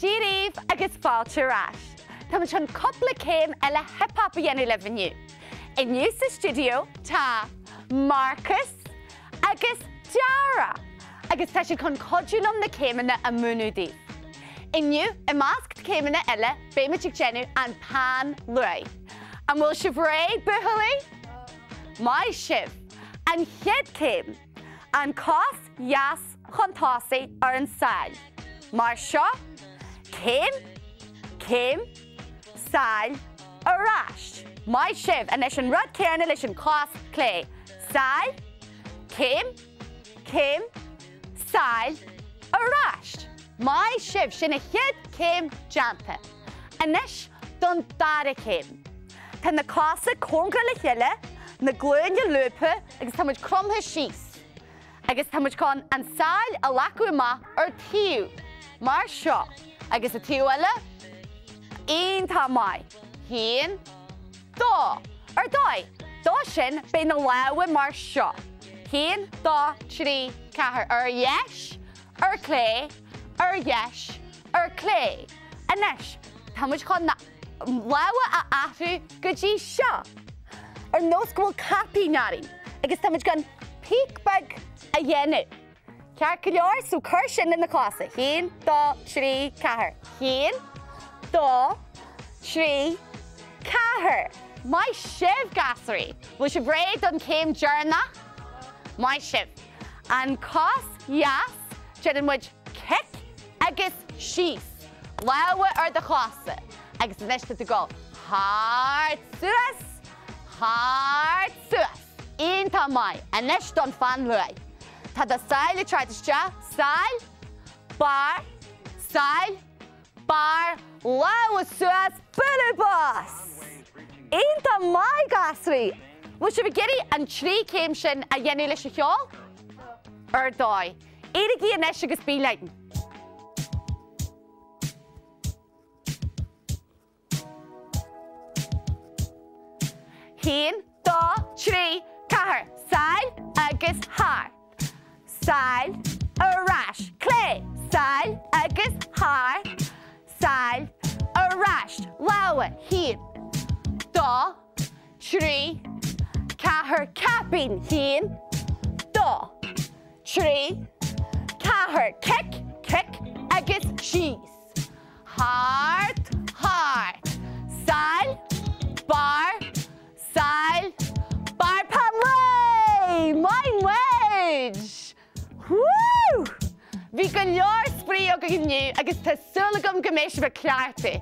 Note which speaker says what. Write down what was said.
Speaker 1: Díríomh agus fáilte ras. Tá mu an coppla céim eile hip-hop a dhéanú le bhniu. Inniu sa studio tá Marcus agus Dara. Agus tá si chun codúlam na céimena a múnúdaí. Inniu I másc céimena eile béimiigh genú an pan luai. An bhfuil sibh réad buthalaí? Mai sibh an chead céim an cás heas chuntásaí ar an sail. Mar seo, céim, sail, arás. Mai sibh a leis an rud céanna leis an cás clé. Sail, céim, sail, arás. Mai sibh sin a chead céim deanta. Anis don dara céim. Tá na cása cóngra le chéile, na glúine lupa agus tá muid cromtha síos. Agus tá muid chun an sail a lacu ma ar tíú. Mar seo, agus a tíú eile, un tá mai. Hín, dó, ar dói. Dó sin bé na leabha mar seo. Hín, dó, trí, cethir ar dheis, ar clé, ar dheis, ar clé. Anis, tá muid chun na leabha a athú go dtí seo. Ar nós go bhfuil capí narí, agus tá muid gan peacbag a dhéanú. Ceart go leor sú chuir sin in na cása. Hín, dó, trí, cethir. Hín, dó, trí, cethir. Mai sibh gasarí. Bhfuil sibh réad an céim dearna? Mai sibh. An cás heas dearan muid cic agus síos. Leabha ar de chása. Agus an eiste to go. Hard suas, hard suas. Un tá mai. Anis don fan luai. Tá da sail I tráiiste, sail, bar, leabha suas, bulubas. Un tá mai gasarí. Bhfuil sibh géirí an trí céim sin a dhéanú leis a cheol? Ar dói. Éirigí anis agus bí leitin. Hín, dó, trí, cethir. Sail agus thar. Sail, arás. Clé. Sail agus thar. Sail, arás. Leabha. Hín, dó, trí, cethir. Capín. Hín, dó, trí, cethir. Cic agus síos. Hard. Sail, bar, pan muid! Woo! Bhí go leor sprío go gniu agus tá sulagam go mééis bh clearta.